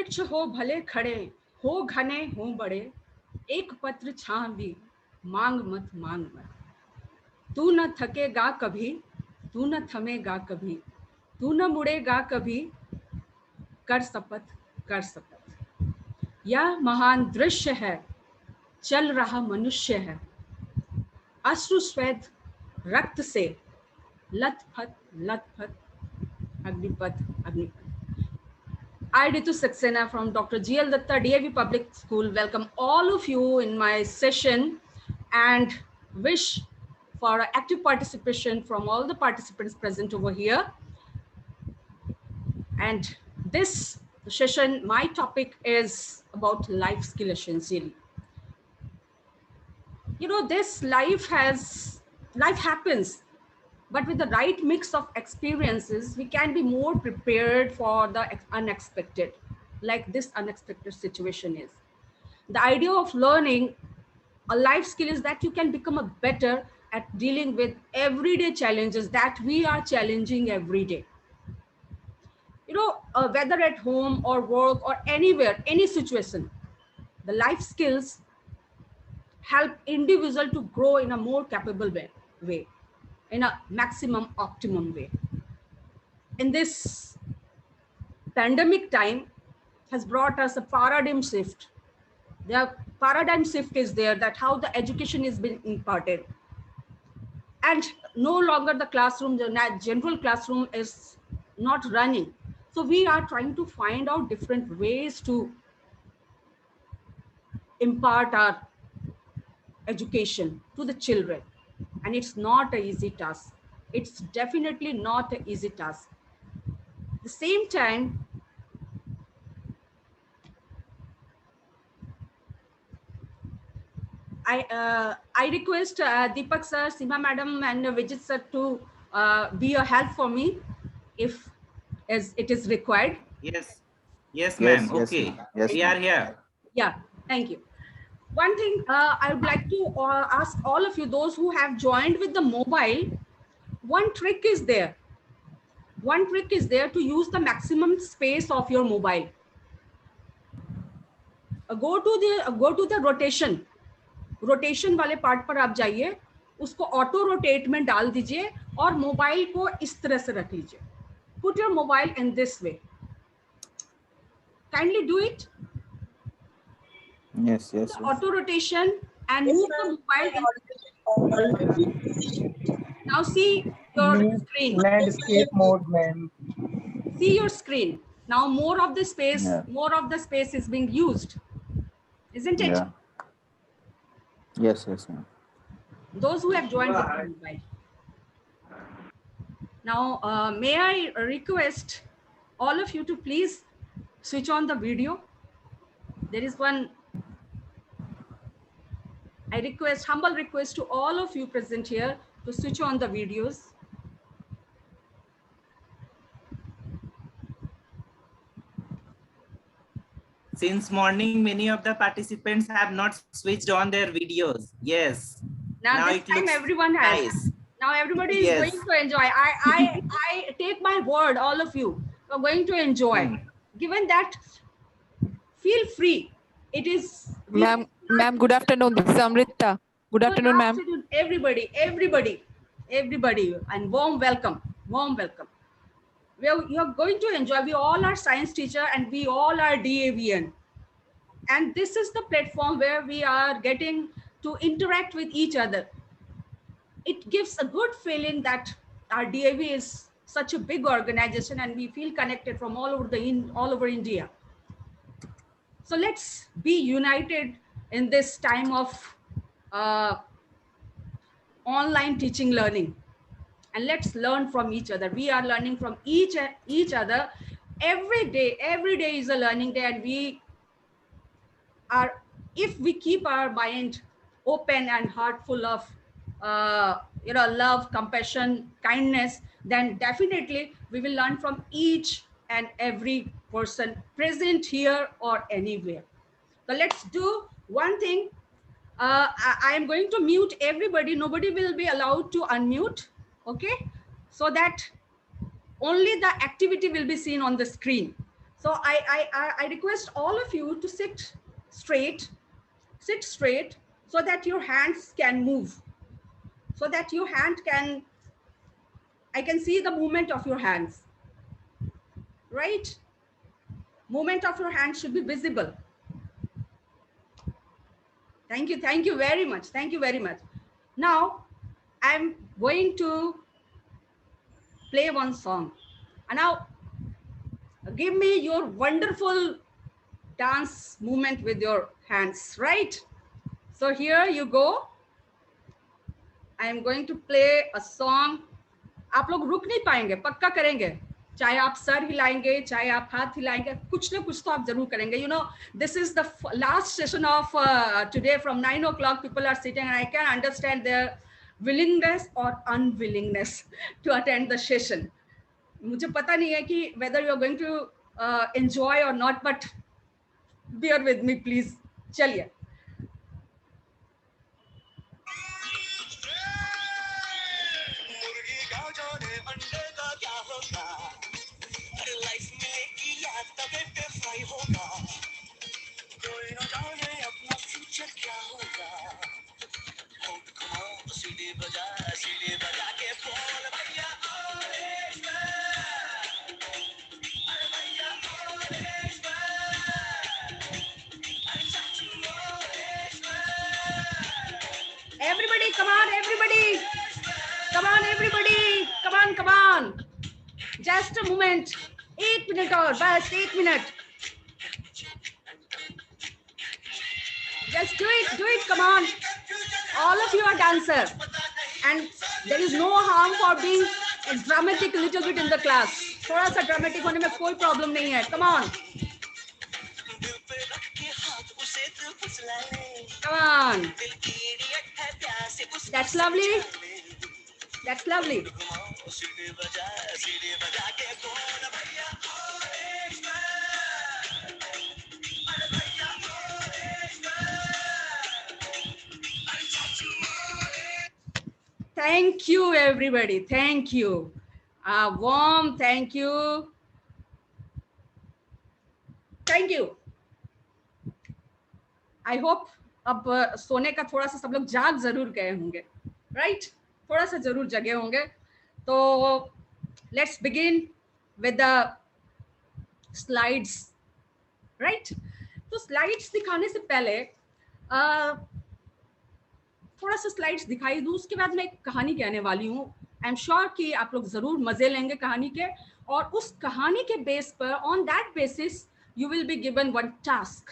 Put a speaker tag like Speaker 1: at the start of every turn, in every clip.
Speaker 1: वृक्ष हो भले खड़े, हो घने हो बड़े, एक पत्र छां भी मांग मत मांग मत। तू न थकेगा कभी, तू न थमेगा कभी, तू न मुड़ेगा कभी, कर शपथ कर शपथ। यह महान दृश्य है, चल रहा मनुष्य है, अश्रु श्वेत रक्त से लथपथ लथपथ, अग्निपथ अग्निपथ। I, Ritu Saxena from Dr. GL Datta DAV Public School, welcome all of you in my session and wish for active participation from all the participants present over here. And this session, my topic is about life skill essentially. You know, this life happens, but with the right mix of experiences, we can be more prepared for the unexpected, like this unexpected situation is. The idea of learning a life skill is that you can become a better at dealing with everyday challenges that we are challenging every day. You know, whether at home or work or anywhere, any situation, the life skills help individual to grow in a more capable way, in a maximum optimum way. In this pandemic time has brought us a paradigm shift. The paradigm shift is there, that how the education is being imparted. And no longer the classroom, the general classroom is not running. So we are trying to find out different ways to impart our education to the children. And it's not an easy task. It's definitely not an easy task. At the same time, I request Deepak sir, Seema madam, and Vijit sir to be a help for me if as it is required.
Speaker 2: Yes. Yes,
Speaker 3: Yes,
Speaker 2: ma'am.
Speaker 3: yes,
Speaker 2: Okay.
Speaker 3: ma'am. Yes,
Speaker 2: We
Speaker 3: ma'am.
Speaker 2: are here.
Speaker 1: Yeah, thank you. One thing I would like to ask all of you, those who have joined with the mobile, one trick is there. One trick is there to use the maximum space of your mobile. Go to the rotation वाले part पर आप जाइए, उसको auto rotate में डाल दीजिए और mobile को इस तरह से रख लीजिए. Put your mobile in this way. Kindly do it.
Speaker 3: Yes, yes,
Speaker 1: The
Speaker 3: yes.
Speaker 1: auto rotation and move the mobile in. Now see your screen.
Speaker 4: Landscape mode, ma'am.
Speaker 1: See your screen. Now more of the space,
Speaker 3: Yeah.
Speaker 1: more of the space is being used, isn't it?
Speaker 3: Yeah. Yes, yes, ma'am.
Speaker 1: Those who have joined with the mobile. Now, may I request all of you to please switch on the video. There is one, humble request to all of you present here to switch on the videos.
Speaker 2: Since morning, many of the participants have not switched on their videos. Yes.
Speaker 1: Now this
Speaker 2: it
Speaker 1: time
Speaker 2: looks
Speaker 1: everyone has.
Speaker 2: nice.
Speaker 1: Now everybody is
Speaker 2: Yes.
Speaker 1: going to enjoy. I take my word, all of you are going to enjoy. Given that, feel free. It is.
Speaker 5: Ma'am, good afternoon. This is Amrita. Good afternoon, ma'am.
Speaker 1: Good afternoon, everybody, and warm welcome. You're going to enjoy. We all are science teacher and we all are DAVN. And this is the platform where we are getting to interact with each other. It gives a good feeling that our DAV is such a big organization and we feel connected from all over India. So let's be united in this time of online teaching learning, and let's learn from each other. We are learning from each other every day. Every day is a learning day, and we are, if we keep our mind open and heart full of love, compassion, kindness, then definitely we will learn from each and every person present here or anywhere. So let's do one thing. I am going to mute everybody. Nobody will be allowed to unmute. Okay, so that only the activity will be seen on the screen. So I request all of you to sit straight, so that your hands can move, so that your hand can, I can see the movement of your hands, right? Movement of your hand should be visible. Thank you very much. Thank you very much. Now, I'm going to play one song. And now, give me your wonderful dance movement with your hands, right? So here you go. I am going to play a song. आप लोग रुक नहीं पाएंगे, पक्का करेंगे, चाहे आप sir हिलाएंगे, चाहे आप हाथ हिलाएंगे, कुछ ना कुछ तो आप जरूर करेंगे. You know, this is the last session of today from 9 o'clock. People are sitting and I can understand their willingness or unwillingness to attend the session. मुझे पता नहीं है कि whether you are going to enjoy or not, but bear with me please. चलिए. Everybody, come on, everybody. Come on, everybody. Come on. Just a moment. 8 minutes or bas 8 minutes. Just do it, come on. All of you are dancers. And there is no harm for being dramatic a little bit in the class. थोड़ा सा dramatic होने में कोई problem नहीं है. Come on. Come on. That's lovely. That's lovely. Thank you, everybody. Thank you. A warm thank you. Thank you. I hope अब सोने का थोड़ा सा सब लोग जाग जरूर गए होंगे, right? थोड़ा सा जरूर जगे होंगे. तो let's begin with the slides, right? तो slides दिखाने से पहले थोड़ा सा स्लाइड्स दिखाई दूं, उसके बाद मैं एक कहानी कहने वाली हूँ. आई एम श्योर कि आप लोग जरूर मजे लेंगे कहानी के, और उस कहानी के बेस पर, on that basis you will be given one task.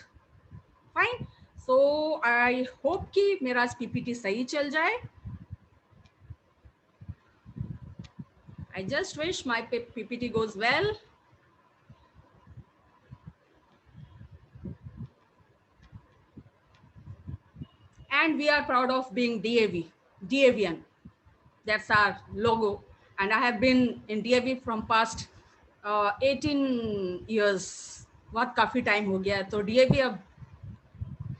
Speaker 1: Fine. So I hope कि मेरा पीपीटी सही चल जाए. I just wish my PPT goes well. And we are proud of being DAVian. That's our logo. And I have been in DAV from past 18 years. बहुत काफी time हो गया है, तो DAV अब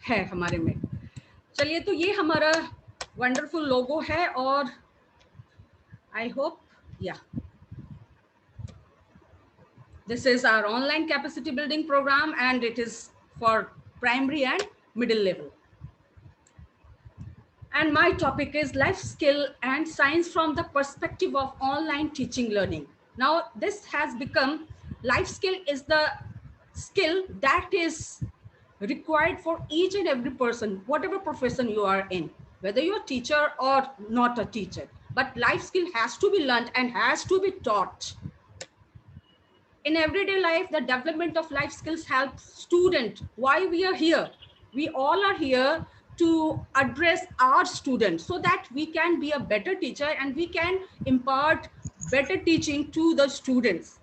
Speaker 1: है हमारे में. चलिए, तो ये हमारा वंडरफुल लोगो है, और I hope, yeah. This is our online capacity building program, and it is for primary and middle level. And my topic is life skill and science from the perspective of online teaching learning. Now, this has become, life skill is the skill that is required for each and every person, whatever profession you are in, whether you're a teacher or not a teacher. But life skill has to be learned and has to be taught. In everyday life, the development of life skills helps students. Why we are here? We all are here to address our students so that we can be a better teacher and we can impart better teaching to the students.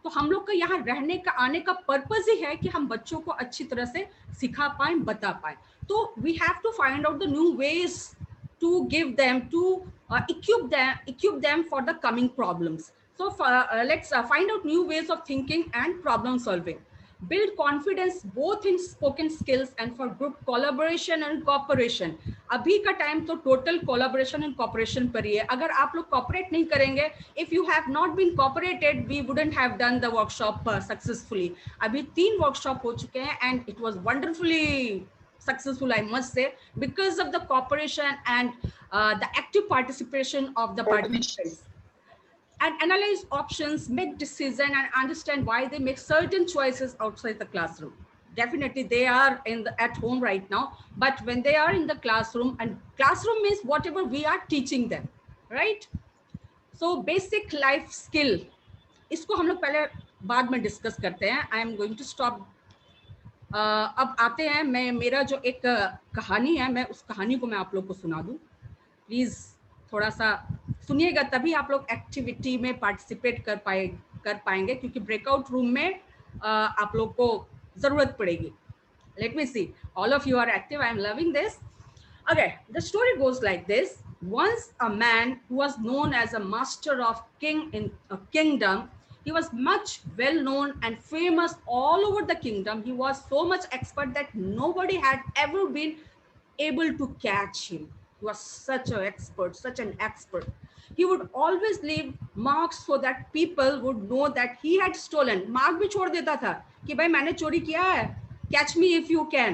Speaker 1: तो हम लोग का यहाँ रहने का, आने का purpose ही है कि हम बच्चों को अच्छी तरह से सिखा पाएं, बता पाएं. तो we have to find out the new ways to give them, to equip them for the coming problems. So let's find out new ways of thinking and problem solving. build confidence both in spoken skills and for group collaboration and cooperation. अभी का time तो total collaboration and cooperation पर ही है. अगर आप लोग cooperate नहीं करेंगे, if you have not been cooperated, we wouldn't have done the workshop successfully. अभी 3 वर्कशॉप हो चुके हैं and it was wonderfully successful, I must say, because of the cooperation and the active participation of the participants. And analyze options, make decisions, and understand why they make certain choices outside the classroom. Definitely, they are at home right now, but when they are in the classroom, and classroom means whatever we are teaching them, right? So basic life skill, इसको हम लोग पहले बाद में discuss करते हैं. I am going to stop. अब आते हैं, मेरा जो एक कहानी है, मैं उस कहानी को मैं आप लोग को सुना दूं. प्लीज थोड़ा सा सुनिएगा, तभी आप लोग एक्टिविटी में पार्टिसिपेट कर पाएंगे, क्योंकि ब्रेकआउट रूम में आप लोग को जरूरत पड़ेगी. Let me see, all of you are active. I am loving this. Okay, the story goes like this. Once a man who was known as a master of king in a kingdom. He was much well known and famous all over the kingdom. He was so much expert that nobody had ever been able to catch him. He was such an expert. He would always leave marks so that people would know that he had stolen. Mark भी छोड़ देता था कि भाई मैंने चोरी किया है. Catch me if you can.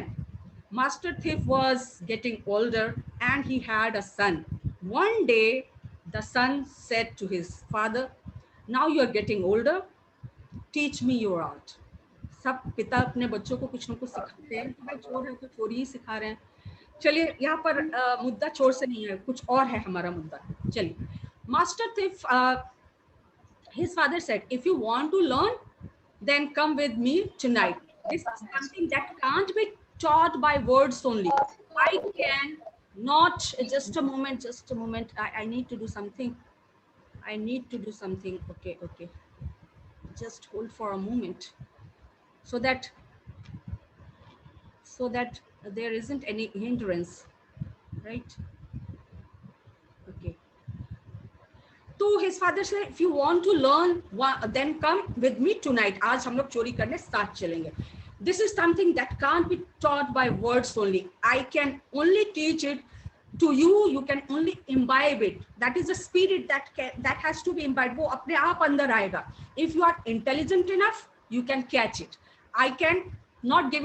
Speaker 1: Master thief was getting older and he had a son. One day, the son said to his father, now you are getting older, teach me your art. सब पिता अपने बच्चों को कुछ न कुछ सिखाते हैं. भाई चोर है तो चोरी ही सिखा रहे हैं. चलिए, यहाँ पर मुद्दा चोर से नहीं है, कुछ और है हमारा मुद्दा. चलिए, master thief, his father said, if you want to learn, then come with me tonight. This is something that can't be taught by words only. I can not, just a moment, I need to do something. Okay. Just hold for a moment so that there isn't any hindrance, right? Okay. So his father said, if you want to learn, then come with me tonight. आज हम लोग चोरी करने साथ चलेंगे. This is something that can't be taught by words only. I can only teach it to you. You can only imbibe it. That is the spirit that has to be imbibed. वो अपने आप अंदर आएगा. If you are intelligent enough, you can catch it. I can not give it